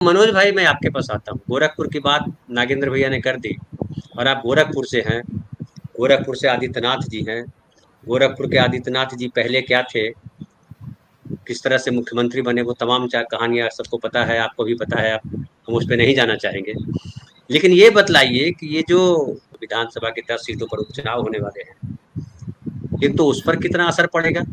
मनोज भाई, मैं आपके पास आता हूँ। गोरखपुर की बात नागेंद्र भैया ने कर दी, और आप गोरखपुर से हैं। गोरखपुर से आदित्यनाथ जी हैं। गोरखपुर के आदित्यनाथ जी पहले क्या थे, किस तरह से मुख्यमंत्री बने, वो तमाम कहानियां सबको पता है, आपको भी पता है। हम उस पर नहीं जाना चाहेंगे। लेकिन ये बतलाइए कि ये जो विधानसभा की 10 सीटों पर उपचुनाव होने वाले हैं, एक तो उस पर कितना असर पड़ेगा,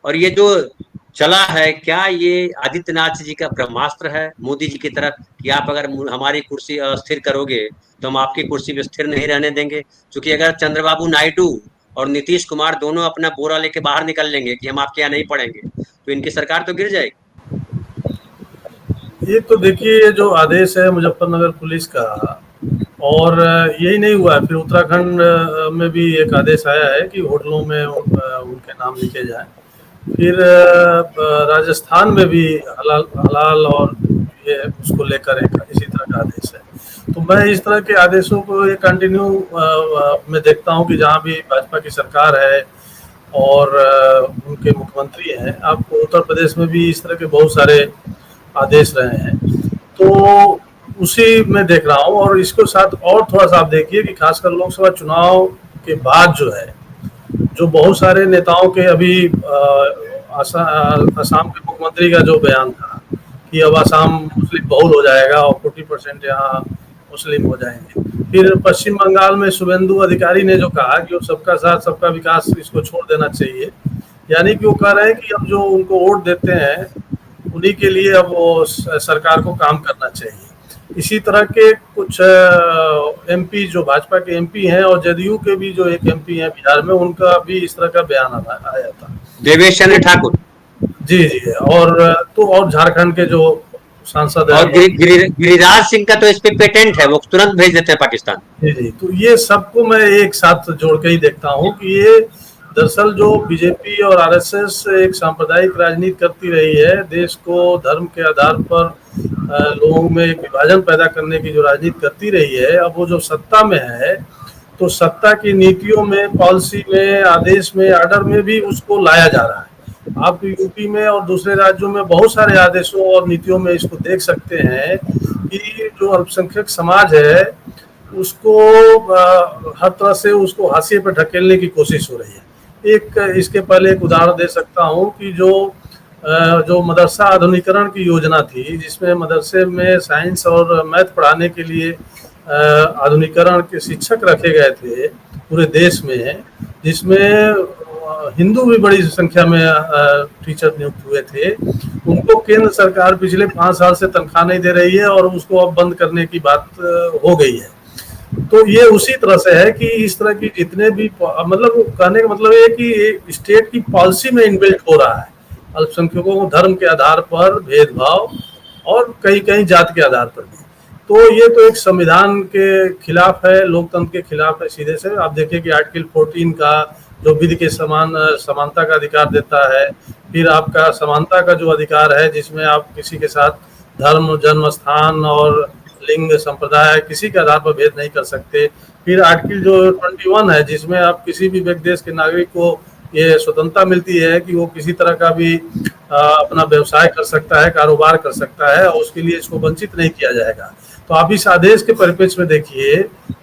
और ये जो चला है, क्या ये आदित्यनाथ जी का ब्रह्मास्त्र है मोदी जी की तरफ कि आप अगर हमारी कुर्सी अस्थिर करोगे तो हम आपकी कुर्सी पे स्थिर नहीं रहने देंगे? क्योंकि अगर चंद्रबाबू नायडू और नीतीश कुमार दोनों अपना बोरा लेके बाहर निकल लेंगे कि हम आपके यहाँ नहीं पड़ेंगे, तो इनकी सरकार तो गिर जाएगी। ये तो देखिए, ये जो आदेश है मुजफ्फरनगर पुलिस का, और यही नहीं हुआ है, फिर उत्तराखंड में भी एक आदेश आया है कि होटलों में उनके नाम लिखे जाए। फिर राजस्थान में भी हलाल हलाल और ये उसको लेकर एक इसी तरह का आदेश है। तो मैं इस तरह के आदेशों को ये कंटिन्यू मैं देखता हूँ कि जहाँ भी भाजपा की सरकार है और उनके मुख्यमंत्री हैं, आपको उत्तर प्रदेश में भी इस तरह के बहुत सारे आदेश रहे हैं। तो उसी में देख रहा हूँ, और इसके साथ और थोड़ा सा आप देखिए कि खासकर लोकसभा चुनाव के बाद जो है, जो बहुत सारे नेताओं के अभी असम के मुख्यमंत्री का जो बयान था कि अब असम मुस्लिम बहुल हो जाएगा और 40% यहाँ मुस्लिम हो जाएंगे। फिर पश्चिम बंगाल में शुभेंदु अधिकारी ने जो कहा कि वो सबका साथ सबका विकास, इसको छोड़ देना चाहिए। यानी कि वो कह रहे हैं कि अब जो उनको वोट देते हैं उन्हीं के लिए अब वो सरकार को काम करना चाहिए। इसी तरह के कुछ एमपी, जो भाजपा के एमपी हैं, और जदयू के भी जो एक एमपी हैं बिहार में, उनका भी इस तरह का बयान आया था। देवेश चंद्र ठाकुर। जी जी। और झारखंड के जो सांसद और हैं, गिरिराज सिंह का तो इस पे पेटेंट है, वो तुरंत भेज देते हैं पाकिस्तान। जी जी। तो ये सबको मैं एक साथ जोड़ के ही देखता हूँ कि ये दरअसल जो बीजेपी और आरएसएस एक सांप्रदायिक राजनीति करती रही है, देश को धर्म के आधार पर लोगों में एक विभाजन पैदा करने की जो राजनीति करती रही है, अब वो जो सत्ता में है, तो सत्ता की नीतियों में, पॉलिसी में, आदेश में, आर्डर में भी उसको लाया जा रहा है। आप यूपी में और दूसरे राज्यों में बहुत सारे आदेशों और नीतियों में इसको देख सकते हैं कि जो अल्पसंख्यक समाज है उसको हर तरह से उसको हाशिए पर ढकेलने की कोशिश हो रही है। एक इसके पहले एक उदाहरण दे सकता हूँ कि जो मदरसा आधुनिकीकरण की योजना थी, जिसमें मदरसे में साइंस और मैथ पढ़ाने के लिए आधुनिकीकरण के शिक्षक रखे गए थे पूरे देश में, जिसमें हिंदू भी बड़ी संख्या में टीचर नियुक्त हुए थे, उनको केंद्र सरकार पिछले 5 साल से तनख्वाह नहीं दे रही है और उसको अब बंद करने की बात हो गई है। तो ये उसी तरह से है कि इस तरह की जितने भी, मतलब कहने का मतलब ये कि स्टेट की पॉलिसी में इनबिल्ट हो रहा है अल्पसंख्यकों को धर्म के आधार पर भेदभाव, और कहीं कहीं जात के आधार पर भी। तो ये तो एक संविधान के खिलाफ है, लोकतंत्र के खिलाफ है सीधे से। आप देखिए कि आर्टिकल 14 का जो विधि के समान समानता का अधिकार देता है, फिर आपका समानता का जो अधिकार है जिसमें आप किसी के साथ धर्म, जन्म स्थान और लिंग, संप्रदाय, किसी के आधार पर भेद नहीं कर सकते। फिर आर्टिकल जो 21 है जिसमें आप किसी भी देश के नागरिक को ये स्वतंत्रता मिलती है कि वो किसी तरह का भी अपना व्यवसाय कर सकता है, कारोबार कर सकता है, और उसके लिए इसको वंचित नहीं किया जाएगा। तो आप इस आदेश के परिप्रेक्ष्य में देखिए,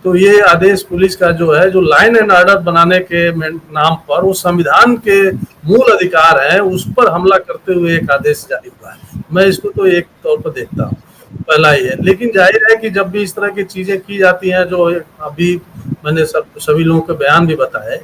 तो ये आदेश पुलिस का जो है, जो लाइन एंड ऑर्डर बनाने के नाम पर वो संविधान के मूल अधिकार है, उस पर हमला करते हुए एक आदेश जारी हुआ है। मैं इसको तो एक तौर पर देखता हूँ, पहला ही है। लेकिन जाहिर है कि जब भी इस तरह की चीजें की जाती हैं, जो अभी मैंने सभी लोगों के बयान भी बताए,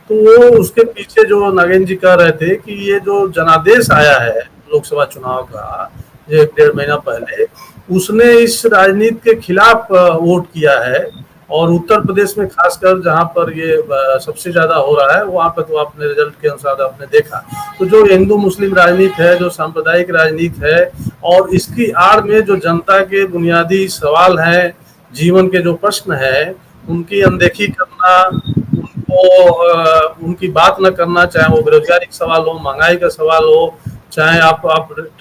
तो वो उसके पीछे जो नागेंद्र जी कह रहे थे कि ये जो जनादेश आया है लोकसभा चुनाव का, जो 1-1.5 महीना पहले, उसने इस राजनीति के खिलाफ वोट किया है। और उत्तर प्रदेश में खासकर जहां पर ये सबसे ज्यादा हो रहा है, वहां पर तो आपने रिजल्ट के अनुसार आपने देखा। तो जो हिंदू मुस्लिम राजनीति है, जो सांप्रदायिक राजनीति है, और इसकी आड़ में जो जनता के बुनियादी सवाल हैं, जीवन के जो प्रश्न है, उनकी अनदेखी करना, उनको उनकी बात न करना, चाहे वो बेरोजगारी का सवाल हो, महंगाई का सवाल हो, चाहे आप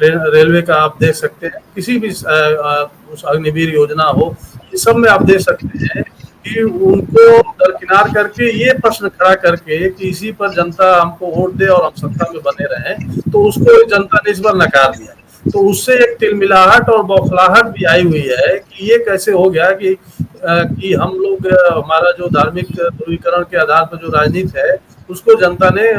रेलवे का आप देख सकते हैं, किसी भी उस अग्निवीर योजना हो, इस सब में आप देख सकते हैं कि उनको दरकिनार करके ये प्रश्न खड़ा करके कि इसी पर जनता हमको वोट दे और हम सत्ता में बने रहें, तो उसको जनता ने इस बार नकार दिया। तो उससे एक तिलमिलाहट और बौखलाहट भी आई हुई है कि ये कैसे हो गया कि हम लोग हमारा जो धार्मिक ध्रुवीकरण के आधार पर जो राजनीति है उसको जनता ने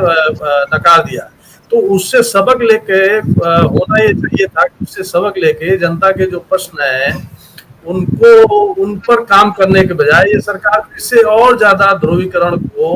नकार दिया। तो उससे सबक लेके होना ये चाहिए था कि उससे सबक लेके जनता के जो प्रश्न हैं उनको उन पर काम करने के बजाय ये सरकार इससे और ज्यादा ध्रुवीकरण को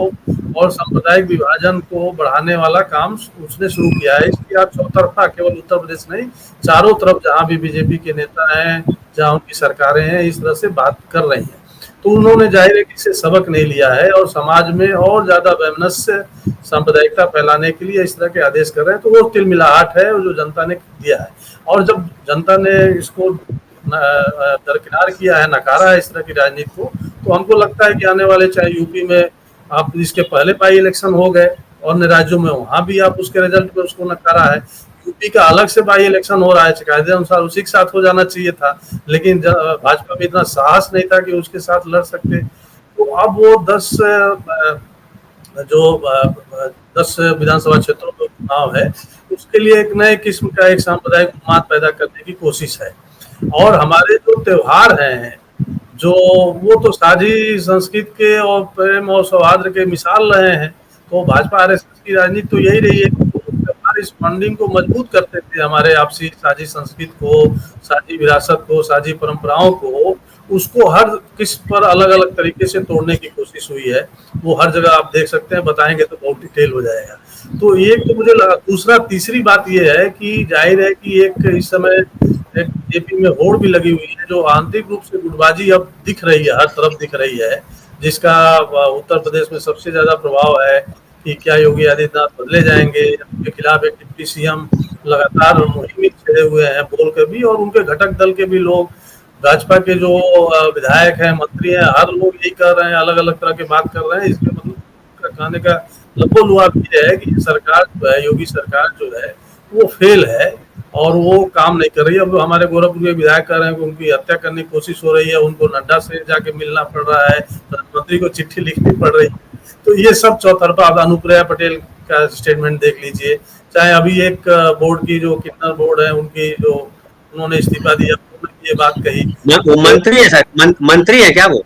और सांप्रदायिक विभाजन को बढ़ाने वाला काम उसने शुरू किया है। इसकी आप चौतरफा केवल उत्तर प्रदेश नहीं, चारों तरफ जहां भी बीजेपी के नेता हैं, जहां उनकी सरकारें हैं, इस तरह से बात कर रही हैं। तो उन्होंने जाहिर है कि इससे सबक नहीं लिया है और समाज में और ज्यादा वैमनस्य सांप्रदायिकता फैलाने के लिए इस तरह के आदेश कर रहे हैं। तो वो तिलमिलाहट है जो जनता ने दिया है। और जब जनता ने इसको दरकिनार किया है, नकारा है इस तरह की राजनीति को, तो हमको लगता है कि आने वाले चाहे यूपी में आप इसके पहले बाई इलेक्शन हो गए और राज्यों में वहां भी आप उसके रिजल्ट पे उसको नकारा है। यूपी का अलग से बाई इलेक्शन हो रहा है, कायदे अनुसार उसी के साथ हो जाना चाहिए था, लेकिन भाजपा में इतना साहस नहीं था कि उसके साथ लड़ सकते। तो अब वो 10 विधानसभा क्षेत्रों में चुनाव है, उसके लिए एक नए किस्म का एक सांप्रदायिक उन्माद पैदा करने की कोशिश है। और हमारे जो त्योहार हैं, जो वो तो साझी संस्कृति के और प्रेम और सौहार्द के मिसाल रहे हैं। तो भाजपा आरएसएस की राजनीति तो यही रही है कि त्योहार इस बॉन्डिंग को मजबूत करते थे, हमारे आपसी साझी संस्कृति को, साझी विरासत को, साझी परंपराओं को, उसको हर किस पर अलग अलग तरीके से तोड़ने की कोशिश हुई है। वो हर जगह आप देख सकते हैं, बताएंगे तो बहुत डिटेल हो जाएगा। तो एक तो मुझे लगा, दूसरा तीसरी बात ये है कि जाहिर है कि एक इस समय एक बीजेपी में होड़ भी लगी हुई है, जो आंतरिक रूप से गुटबाजी अब दिख रही है, हर तरफ दिख रही है, जिसका उत्तर प्रदेश में सबसे ज्यादा प्रभाव है कि क्या योगी आदित्यनाथ बदले जाएंगे। उनके खिलाफ एक डिप्टी सीएम लगातार मुहिम छेड़े हुए हैं बोल के भी, और उनके घटक दल के भी लोग, भाजपा के जो विधायक हैं, मंत्री हैं, हर लोग यही कर रहे हैं, अलग अलग तरह की बात कर रहे हैं। इसके मतलब कहने का लबोलुआब ये है कि सरकार जो है, योगी सरकार जो है, वो फेल है और वो काम नहीं कर रही है। अब हमारे गोरखपुर के विधायक कह रहे हैं कि उनकी हत्या करने की कोशिश हो रही है, उनको नड्डा से जाके मिलना पड़ रहा है, प्रधानमंत्री को चिट्ठी लिखनी पड़ रही है। तो ये सब चौतरफा, अनुप्रिया पटेल का स्टेटमेंट देख लीजिए, चाहे अभी एक बोर्ड की जो किन्नर बोर्ड है, उनकी जो उन्होंने इस्तीफा दिया, ये बात कही। वो मंत्री है सर, मंत्री है क्या वो?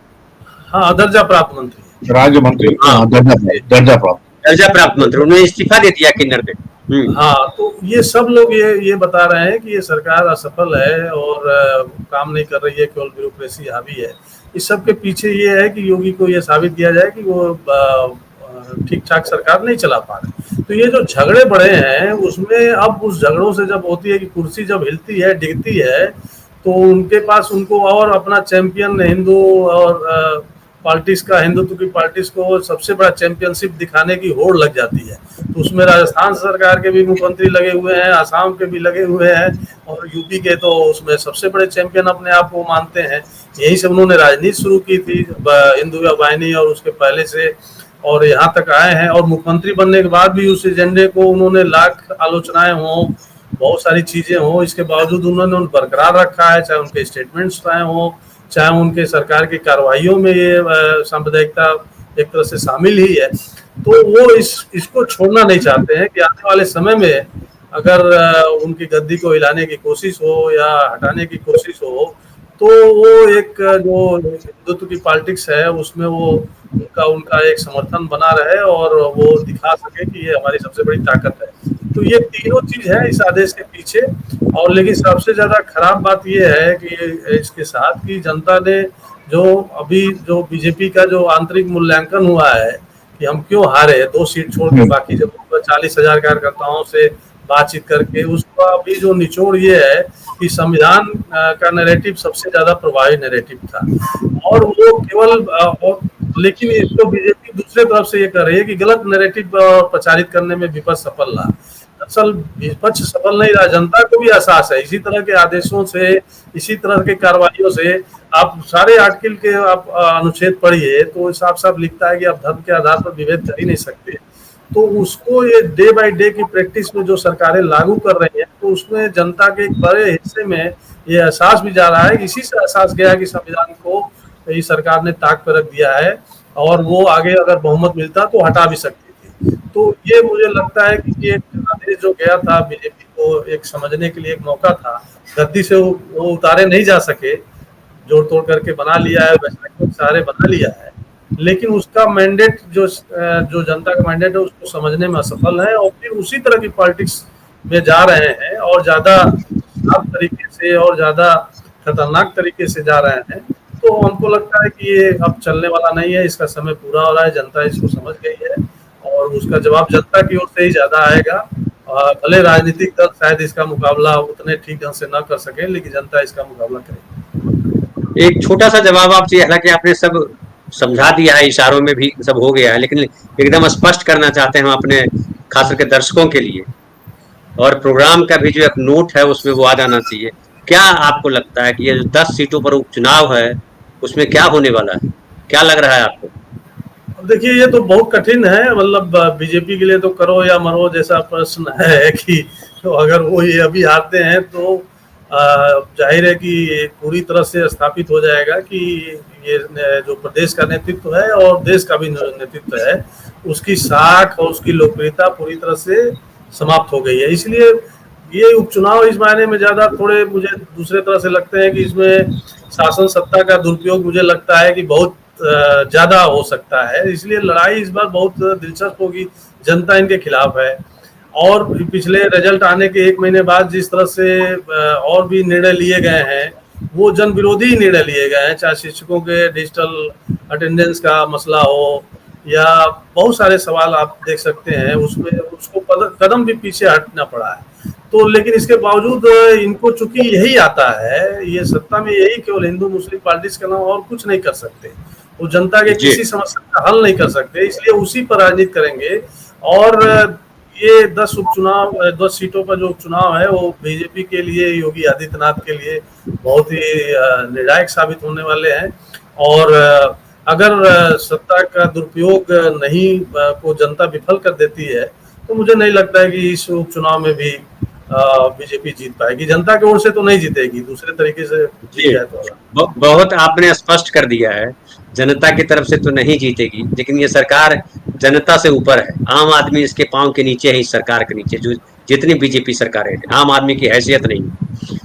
हाँ, दर्जा प्राप्त मंत्री, राज्य मंत्री, दर्जा प्राप्त मंत्री, उन्होंने इस्तीफा दे दिया किन्नर पे। हाँ, तो ये सब लोग ये बता रहे हैं कि ये सरकार असफल है और काम नहीं कर रही है, केवल ब्यूरोक्रेसी हावी है। इस सब के पीछे ये है कि योगी को ये साबित किया जाए कि वो ठीक ठाक सरकार नहीं चला पा रहे। तो ये जो झगड़े बढ़े हैं, उसमें अब उस झगड़ों से जब होती है कि कुर्सी जब हिलती है, डिगती है, तो उनके पास उनको और अपना चैंपियन हिंदू और पॉलिटिक्स का, हिंदुत्व की पॉलिटिक्स को सबसे बड़ा चैंपियनशिप दिखाने की होड़ लग जाती है। तो उसमें राजस्थान सरकार के भी मुख्यमंत्री लगे हुए हैं, आसाम के भी लगे हुए हैं, और यूपी के तो उसमें सबसे बड़े चैंपियन अपने आप को मानते हैं। यही से उन्होंने राजनीति शुरू की थी, हिंदू या वाहिनी, और उसके पहले से और यहाँ तक आए हैं। और मुख्यमंत्री बनने के बाद भी उस एजेंडे को उन्होंने लाख आलोचनाएं हों, बहुत सारी चीजें हों, इसके बावजूद उन्होंने उन बरकरार रखा है, चाहे उनके स्टेटमेंट्स आए हों, चाहे उनके सरकार की कार्रवाइयों में ये सांप्रदायिकता एक तरह से शामिल ही है। तो वो इसको छोड़ना नहीं चाहते हैं कि आने वाले समय में अगर उनकी गद्दी को हिलाने की कोशिश हो या हटाने की कोशिश हो, तो वो एक जो हिंदुत्व की पॉलिटिक्स है उसमें वो उनका एक समर्थन बना रहे और वो दिखा सके कि ये हमारी सबसे बड़ी ताकत है। तो ये तीनों चीज है इस आदेश के पीछे। और लेकिन सबसे ज्यादा खराब बात ये है कि इसके साथ कि जनता ने जो बीजेपी का जो आंतरिक मूल्यांकन हुआ है कि हम क्यों हारे 2 सीट छोड़ के, बाकी जब 40,000 कार्यकर्ताओं से बातचीत करके, उसका अभी जो निचोड़ ये है कि संविधान का नैरेटिव सबसे ज्यादा प्रभावी नैरेटिव था। और वो केवल लेकिन इसको बीजेपी दूसरे तरफ से ये कर रही है कि गलत नैरेटिव प्रचारित करने में विपक्ष सफल रहा। दरअसल विपक्ष सफल नहीं रहा, जनता को भी एहसास है। इसी तरह के आदेशों से, इसी तरह के कार्रवाइयों से, आप सारे आर्टिकल के आप अनुच्छेद पढ़िए तो साफ साफ लिखता है कि आप धर्म के आधार पर विभेद कर ही नहीं सकते। तो उसको ये डे बाय डे की प्रैक्टिस में जो सरकारें लागू कर रही हैं, तो उसमें जनता के एक बड़े हिस्से में ये एहसास भी जा रहा है। इसी से एहसास गया कि संविधान को इस सरकार ने ताक पर रख दिया है और वो आगे अगर बहुमत मिलता तो हटा भी सकती थी। तो ये मुझे लगता है कि ये आदेश जो गया था बीजेपी को एक समझने के लिए एक मौका था। गद्दी से वो उतारे नहीं जा सके, जोड़ तोड़ करके बना लिया है, वैज्ञानिकों के सहारे बना लिया है, लेकिन उसका मैंडेट जो जनता का मैंडेट है उसको समझने में असफल है और फिर उसी तरह की पॉलिटिक्स में जा रहे हैं और ज्यादा खराब तरीके से और ज्यादा खतरनाक तरीके से जा रहे हैं। तो हमको लगता है कि ये अब चलने वाला नहीं है, इसका समय पूरा हो रहा है, जनता इसको समझ गई है और उसका जवाब जनता की ओर से ही ज्यादा आएगा। भले राजनीतिक दल शायद इसका मुकाबला उतने ठीक ढंग से न कर सके, लेकिन जनता इसका मुकाबला करेगी। एक छोटा सा जवाब आप चाहिए, हालांकि आपने सब समझा दिया है, इशारों में भी सब हो गया है, लेकिन एकदम स्पष्ट करना चाहते हैं हम अपने खास करके दर्शकों के लिए, और प्रोग्राम का भी जो एक नोट है उसमें वो आ जाना चाहिए। क्या आपको लगता है कि ये 10 सीटों पर उपचुनाव है उसमें क्या होने वाला है, क्या लग रहा है आपको? देखिए, ये तो बहुत कठिन है, मतलब बीजेपी के लिए तो करो या मरो जैसा प्रश्न है कि तो अगर वो ये अभी हारते हैं तो जाहिर है कि पूरी तरह से स्थापित हो जाएगा कि ये जो प्रदेश का नेतृत्व है और देश का भी नेतृत्व है उसकी साख और उसकी लोकप्रियता पूरी तरह से समाप्त हो गई है। इसलिए ये उपचुनाव इस मायने में ज्यादा थोड़े मुझे दूसरे तरह से लगते हैं कि इसमें शासन सत्ता का दुरुपयोग मुझे लगता है कि बहुत ज्यादा हो सकता है। इसलिए लड़ाई इस बार बहुत दिलचस्प होगी, जनता इनके खिलाफ है और पिछले रिजल्ट आने के 1 महीने बाद जिस तरह से और भी निर्णय लिए गए हैं वो जन विरोधी निर्णय लिए गए हैं, चाहे शिक्षकों के डिजिटल अटेंडेंस का मसला हो या बहुत सारे सवाल आप देख सकते हैं, उसमें उसको कदम भी पीछे हटना पड़ा है। तो लेकिन इसके बावजूद इनको चूंकि यही आता है, ये सत्ता में यही केवल हिंदू मुस्लिम पॉलिटिक्स के अलावा और कुछ नहीं कर सकते, वो जनता के किसी समस्या का हल नहीं कर सकते, इसलिए उसी पर राजनीति करेंगे। और ये 10 उपचुनाव 10 सीटों पर जो उपचुनाव है वो बीजेपी के लिए, योगी आदित्यनाथ के लिए बहुत ही निर्णायक साबित होने वाले हैं। और अगर सत्ता का दुरुपयोग नहीं को जनता विफल कर देती है तो मुझे नहीं लगता है कि इस उपचुनाव में भी बीजेपी जीत पाएगी। जनता की ओर से तो नहीं जीतेगी, दूसरे तरीके से जीत जाए तो। बहुत आपने स्पष्ट कर दिया है, जनता की तरफ से तो नहीं जीतेगी, लेकिन ये सरकार जनता से ऊपर है, आम आदमी इसके पांव के नीचे है, इस सरकार के नीचे जो जितनी बीजेपी सरकारें हैं, आम आदमी की हैसियत नहीं है।